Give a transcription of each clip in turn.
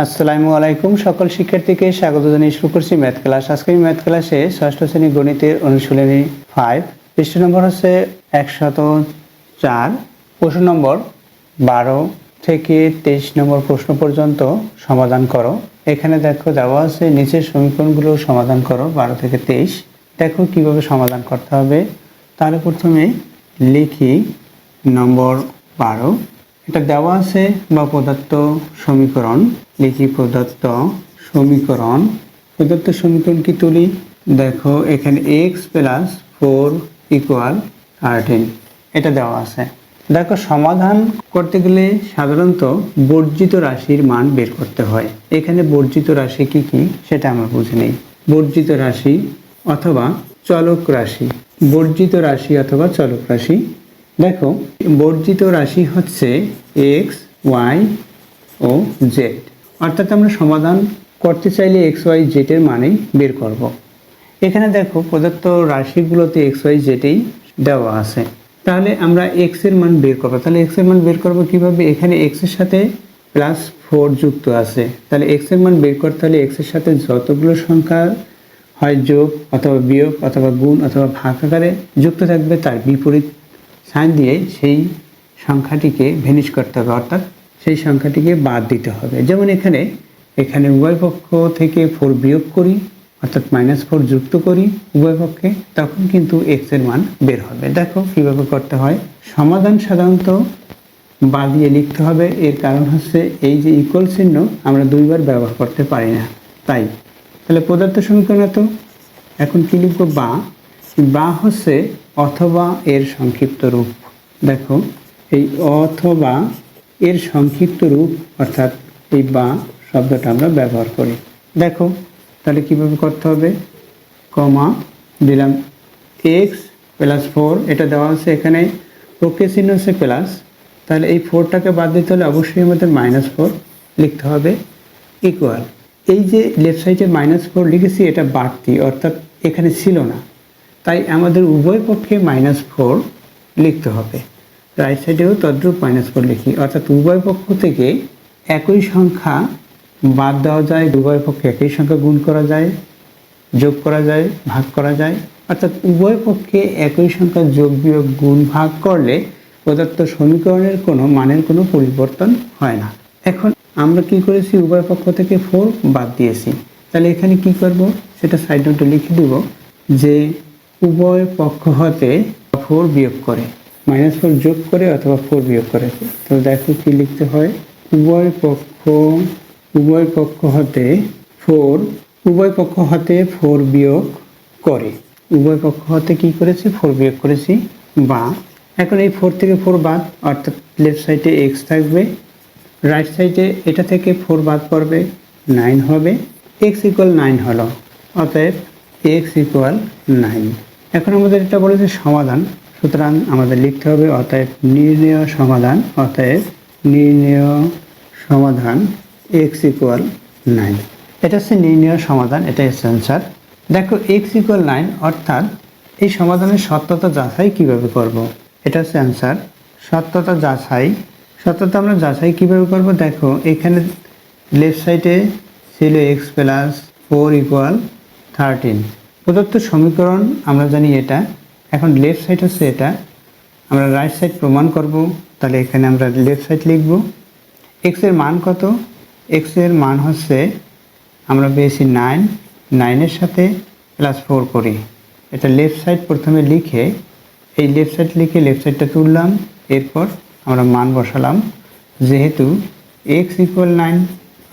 আসসালামু আলাইকুম সকল শিক্ষার্থীকে স্বাগত জানিয়ে শুরু করছি ম্যাথ ক্লাস। আজকে ম্যাথ ক্লাসে ষষ্ঠ শ্রেণী গণিতের অনুশীলনী 5 পৃষ্ঠ নম্বর হচ্ছে 104, প্রশ্ন নম্বর 12 থেকে 23 নম্বর প্রশ্ন পর্যন্ত সমাধান করো। এখানে দেখো দেওয়া আছে নিচের সমীকরণগুলো সমাধান করো 12 থেকে 23। দেখো কিভাবে সমাধান করতে হবে। তাহলে প্রথমে লিখি নম্বর 12, এটা দেওয়া আছে বা প্রদত্ত সমীকরণ। লিখি প্রদত্ত সমীকরণ। প্রদত্ত সমীকরণ কি তুলি, দেখো এখানে x প্লাস 4 ইকুয়াল 13 এটা দেওয়া আছে। দেখো সমাধান করতে গেলে সাধারণত বর্জিত রাশির মান বের করতে হয়। এখানে বর্জিত রাশি কি কি সেটা আমরা বুঝে নেই। বর্জিত রাশি অথবা চলক রাশি, বর্জিত রাশি অথবা চলক রাশি। দেখো বর্জিত রাশি হচ্ছে এক্স, ওয়াই ও জেড, অর্থাৎ আমরা সমাধান করতে চাইলে এক্স, ওয়াই, জেডের মানেই বের করব। এখানে দেখো প্রদত্ত রাশিগুলোতে এক্স, ওয়াই, জেডেই দেওয়া আছে। তাহলে আমরা এক্স এর মান বের করবো। তাহলে এক্স এর মান বের করবো কিভাবে, এখানে এক্স এর সাথে +4 যুক্ত আছে। তাহলে এক্স এর মান বের করতে হলে এক্স এর সাথে যতগুলো সংখ্যা হয় যোগ অথবা বিয়োগ অথবা গুণ অথবা ভাগ আকারে যুক্ত থাকবে তার বিপরীত সাইন দিয়ে সেই সংখ্যাটিকে ভ্যানিশ করতে হবে, অর্থাৎ সেই সংখ্যাটিকে বাদ দিতে হবে। যেমন এখানে উভয় পক্ষ থেকে 4 বিয়োগ করি, অর্থাৎ -4 যুক্ত করি উভয় পক্ষে, তখন কিন্তু এক্স এর মান বের হবে। দেখো কীভাবে করতে হয়। সমাধান সাধারণত বাদ দিয়ে লিখতে হবে। এর কারণ হচ্ছে এই যে ইকুয়াল চিহ্ন আমরা দুইবার ব্যবহার করতে পারি না, তাই। তাহলে পদার্থ সমীকরণ তো এখন কি লিখবো, বা হচ্ছে অথবা এর সংক্ষিপ্ত রূপ। দেখো এই অথবা এর সংক্ষিপ্ত রূপ, অর্থাৎ এই বা শব্দটা আমরা ব্যবহার করি। দেখো তাহলে কিভাবে করতে হবে, কমা দিলাম x প্লাস 4, এটা দেওয়া আছে। এখানে প্রক্রিয়া চিহ্ন হচ্ছে প্লাস, তাহলে এই 4টাকে বাদ দিতে হলে অবশ্যই আমাদের -4 লিখতে হবে, ইকুয়াল এই যে লেফট সাইডে -4 লিখেছি এটা বাড়তি, অর্থাৎ এখানে ছিল না, তাই আমাদের উভয় পক্ষে -4 লিখতে হবে। রাইট সাইডেও তদ্রূপ -4 লিখি, অর্থাৎ উভয় পক্ষ থেকে একই সংখ্যা বাদ দেওয়া যায়, উভয় পক্ষে একই সংখ্যা গুণ করা যায়, যোগ করা যায়, ভাগ করা যায়, অর্থাৎ উভয় পক্ষে একই সংখ্যা যোগ বিয়োগ গুণ ভাগ করলে প্রদত্ত সমীকরণের কোনো মানের কোনো পরিবর্তন হয় না। এখন আমরা কি করেছি, উভয় পক্ষ থেকে 4 বাদ দিয়েছি। তাহলে এখানে কি করব সেটা সাইড নোটে লিখে দেব যে উভয় পক্ষ হতে 4 বিয়োগ করে, -4 যোগ করে অথবা 4 বিয়োগ করে। তো দেখো কি লিখতে হয়, উভয় পক্ষ হতে 4 বিয়োগ করে। উভয় পক্ষ হতে কি করেছে, 4 বিয়োগ করেছি। বা এখন এই 4 থেকে 4 বাদ, অর্থাৎ লেফট সাইডে x থাকবে, রাইট সাইডে এটা থেকে 4 বাদ পড়বে, 9 হবে। x ইকুয়াল 9 হলো, অতএব x ইকুয়াল 9। এখন আমাদের এটা বলেছে সমাধান, সুতরাং আমাদের লিখতে হবে অতএব নির্ণেয় সমাধান x ইকুয়াল 9। এটা হচ্ছে নির্ণেয় সমাধান, এটা হচ্ছে অ্যান্সার। দেখো x ইকুয়াল 9, অর্থাৎ এই সমাধানের সত্যতা যাচাই কিভাবে করব, এটা হচ্ছে অ্যান্সার। সত্যতা আমরা যাচাই কিভাবে করব, দেখো এখানে লেফট সাইডে ছিল x প্লাস 4 ইকুয়াল 13, প্রদত্ত সমীকরণ আমরা জানি এটা। এখন লেফট সাইড হচ্ছে এটা, আমরা রাইট সাইড প্রমাণ করব। তাহলে এখানে আমরা লেফট সাইড লিখব। x এর মান কত, x এর মান হচ্ছে আমরা পেয়েছি 9, 9-এর সাথে +4 করি। এটা লেফট সাইড প্রথমে লিখে, এই লেফট সাইড লিখে লেফট সাইডটা তুললাম, এরপর আমরা মান বসালাম। যেহেতু x ইকুয়াল 9,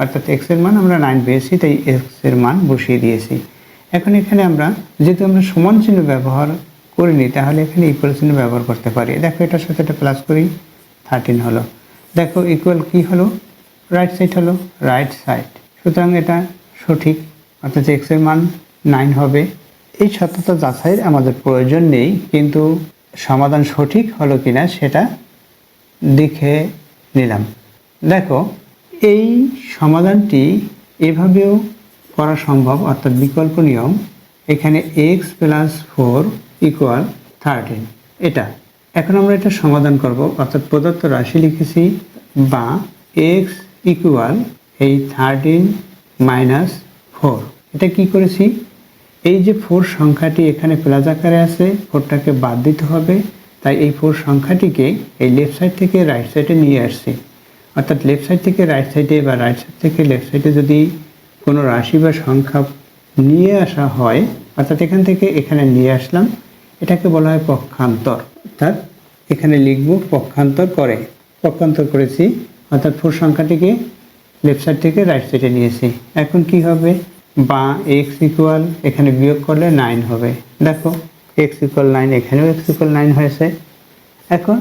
অর্থাৎ x এর মান আমরা 9 পেয়েছি, তাই x এর মান বসিয়ে দিয়েছি। এখন এখানে আমরা যেহেতু আমরা সমান চিহ্ন ব্যবহার করিনি, তাহলে এখানে ইকুয়াল চিহ্ন ব্যবহার করতে পারি। দেখো এটার সাথে এটা প্লাস করি, 13 হলো। দেখো ইকুয়াল কি হলো, রাইট সাইড হলো, রাইট সাইড। সুতরাং এটা সঠিক, অর্থাৎ x এর মান 9 হবে। এই সত্যতা যাচাইয়ের আমাদের প্রয়োজন নেই, কিন্তু সমাধান সঠিক হলো কিনা সেটা দেখে নিলাম। দেখো এই সমাধানটি এভাবেও করা সম্ভব, অর্থাৎ বিকল্প নিয়ম। এখানে x প্লাস 4 ইকুয়াল 13, এটা। এখন আমরা এটা সমাধান করব, অর্থাৎ প্রদত্ত রাশি লিখেছি বা x ইকুয়াল এই 13 মাইনাস 4, এটা কি করেছি, এই যে 4 সংখ্যাটি এখানে প্লাস আকারে আছে, 4টাকে বাদ দিতে হবে, তাই এই 4 সংখ্যাটিকে এই লেফট সাইড থেকে রাইট সাইডে নিয়ে আসছি। অর্থাৎ লেফট সাইড থেকে রাইট সাইডে বা রাইট সাইড থেকে লেফট সাইডে যদি কোনো রাশি বা সংখ্যা নিয়ে আসা হয়, অর্থাৎ এখান থেকে এখানে নিয়ে আসলাম, এটাকে বলা হয় পক্ষান্তর। অর্থাৎ এখানে লিখব পক্ষান্তর করে, পক্ষান্তর করেছি, অর্থাৎ 4 সংখ্যাটিকে লেফট সাইড থেকে রাইট সাইডে নিয়েছি। এখন কি হবে, বা x ইকুয়াল, এখানে বিয়োগ করলে 9 হবে। দেখো x ইকুয়াল 9, এখানেও x ইকুয়াল 9 হয়েছে। এখন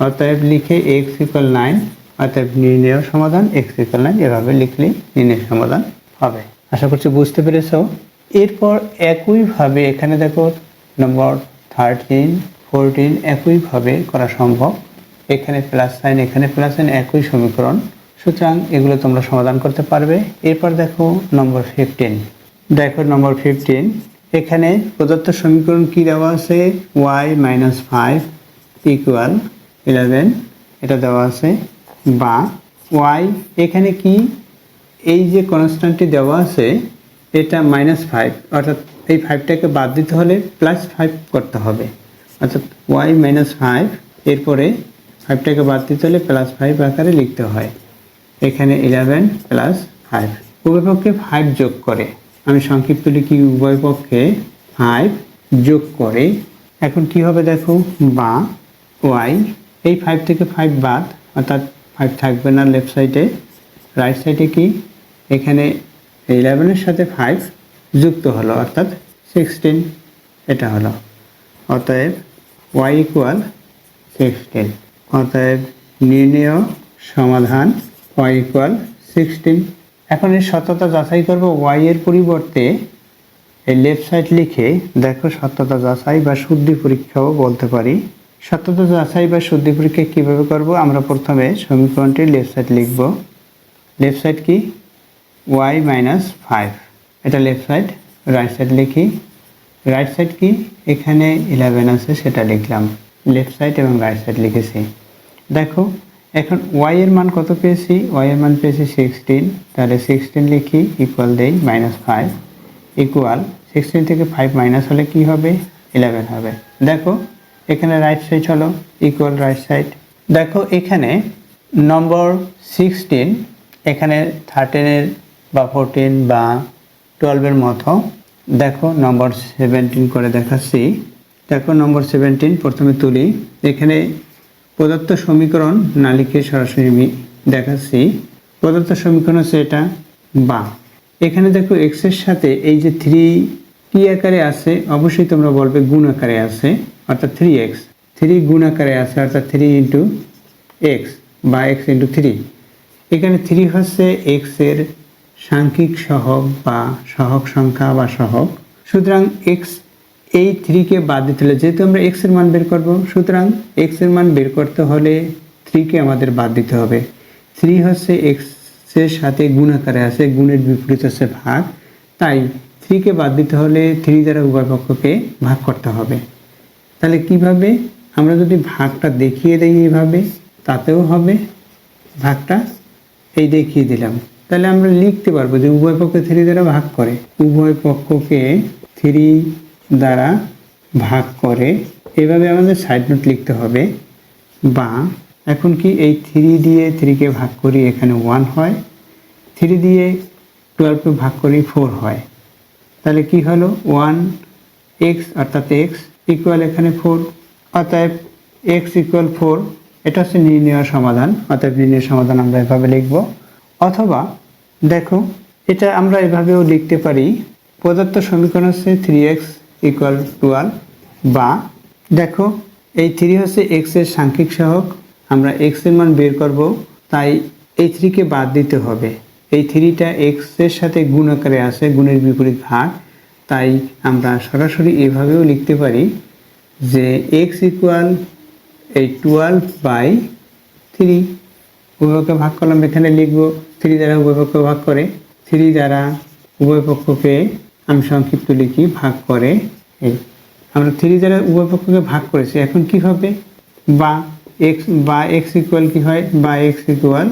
অতএব লিখে x ইকুয়াল 9, অতএব নির্ণেয় সমাধান x ইকুয়াল 9, এভাবে লিখলে নির্ণেয় সমাধান হবে। আশা করছি বুঝতে পেরেছো। এরপর একইভাবে এখানে দেখো নম্বর 13, 14 একইভাবে করা সম্ভব। এখানে প্লাস সাইন, এখানে প্লাস সাইন, একই সমীকরণ, সুতরাং এগুলো তোমরা সমাধান করতে পারবে। এরপর দেখো নম্বর 15। দেখো নম্বর 15, এখানে প্রদত্ত সমীকরণ কি দেওয়া আছে, y মাইনাস 5 ইকুয়াল 11, এটা দেওয়া আছে। বা y এখানে কি, এই যে কনস্ট্যান্টটি দেওয়া আছে এটা -5, অর্থাৎ এই 5টাকে বাদ দিতে হলে +5 করতে হবে, অর্থাৎ y -5, এরপরে 5টাকে বাদ দিতে হলে +5 আকারে লিখতে হয়। এখানে 11 + 5, উভয় পক্ষে 5 যোগ করে, আমি সংক্ষিপ্ত লিখি, উভয় পক্ষে 5 যোগ করে। এখন কি হবে দেখো, বা y, এই 5 থেকে 5 বাদ, অর্থাৎ 5 থাকবে না লেফট সাইডে, রাইট সাইডে কি, এখানে 11-এর সাথে 5 যুক্ত হলো, অর্থাৎ 16, এটা হলো। অতএব y ইকুয়াল 16, অতএব নির্ণেয় সমাধান y ইকুয়াল 16। এখন এর সত্যতা যাচাই করব, y এর পরিবর্তে এই লেফট সাইড লিখে, দেখো সত্যতা যাচাই বা শুদ্ধি পরীক্ষাও বলতে পারি। সত্যতা যাচাই বা শুদ্ধি পরীক্ষা কীভাবে করব, আমরা প্রথমে সমীকরণটির লেফট সাইড লিখব। লেফট সাইড কি, y মাইনাস 5, এটা লেফট সাইড। রাইট সাইড লিখি, রাইট সাইড কি, এখানে 11 আছে সেটা লিখলাম, লেফট সাইড এবং রাইট সাইড লিখেছি। দেখো এখন y এর মান কত পেয়েছি, y এর মান পেয়েছি 16, তাহলে 16 লিখি, ইকুয়াল দেই -5, ইকুয়াল 16 থেকে 5 মাইনাস হলে কি হবে, 11 হবে। দেখো এখানে রাইট সাইড হলো, ইকুয়াল রাইট সাইড। দেখো এখানে নম্বর 16, এখানে 13-এর বা 14 বা 12-এর মতো। দেখো নম্বর 17 করে দেখাচ্ছি। দেখো নম্বর 17 প্রথমে তুলি, এখানে প্রদত্ত সমীকরণ না লিখে সরাসরি আমি দেখাচ্ছি। প্রদত্ত সমীকরণ হচ্ছে এটা, বা এখানে দেখো x এর সাথে এই যে 3 কি আকারে আছে, অবশ্যই তোমরা বলবে গুণ আকারে আছে, অর্থাৎ 3x, 3 গুণ আকারে আছে, অর্থাৎ 3 ইন্টু x বা x ইন্টু 3। এখানে 3 হচ্ছে x এর সাংখ্যিক সহগ বা সহগ সংখ্যা বা সহগ, সুতরাং x, এই 3কে বাদ দিতে হলে, যেহেতু আমরা x এর মান বের করব, সুতরাং x এর মান বের করতে হলে 3কে আমাদের বাদ দিতে হবে। 3 হচ্ছে x এর সাথে গুণ আকারে আছে, গুণের বিপরীত হচ্ছে ভাগ, তাই 3কে বাদ দিতে হলে 3 দ্বারা উভয় পক্ষকে ভাগ করতে হবে। তাহলে কিভাবে, আমরা যদি ভাগটা দেখিয়ে দিই এইভাবে, তাতেও হবে, ভাগটা এই দেখিয়ে দিলাম, তাহলে আমরা লিখতে পারবো যে উভয় পক্ষে 3 দ্বারা ভাগ করে, উভয় পক্ষকে 3 দ্বারা ভাগ করে, এভাবে আমাদের সাইড নোট লিখতে হবে। বা এখন কি, এই 3 দিয়ে 3কে ভাগ করি, এখানে 1 হয়, 3 দিয়ে 12কে ভাগ করি 4 হয়, তাহলে কি হলো 1x, অর্থাৎ x ইকুয়াল এখানে 4, অতএব x ইকুয়াল 4, এটা হচ্ছে নির্ণেয় সমাধান। অতএব নির্ণেয় সমাধান আমরা এভাবে লিখব। অথবা দেখো এটা আমরা এভাবেও লিখতে পারি, প্রদত্ত সমীকরণ হচ্ছে 3x ইকুয়াল 12, বা দেখো এই 3 হচ্ছে x এর সাংখ্যিক সহগ, আমরা x এর মান বের করব, তাই এই 3কে বাদ দিতে হবে, এই 3টা x এর সাথে গুণ আকারে আছে, গুণের বিপরীত ভাগ, তাই আমরা সরাসরি এভাবেও লিখতে পারি যে x ইকুয়াল এই 12/3, উভয়পক্ষকে ভাগ করলাম, এখানে লিখব 3 দ্বারা উভয়পক্ষকে ভাগ করে, 3 দ্বারা উভয়পক্ষকে আমি সংক্ষিপ্ত লিখি, ভাগ করে, এই আমরা 3 দ্বারা উভয়পক্ষকে ভাগ করেছি। এখন কি হবে, বা x ইকুয়াল কি হয়, বা x ইকুয়াল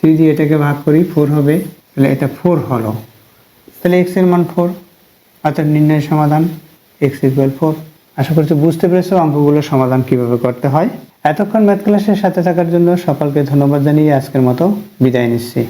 3 দিয়ে এটাকে ভাগ করি 4 হবে, তাহলে এটা 4 হলো। তাহলে x এর মান 4, অর্থাৎ নির্ণয়ের সমাধান x = 4। আশা করছি বুঝতে পেরেছো অঙ্কগুলো সমাধান কিভাবে করতে হয়। এতক্ষণ ম্যাথ ক্লাসের সাথে থাকার জন্য সকলকে ধন্যবাদ জানিয়ে আজকের মতো বিদায় নিচ্ছি।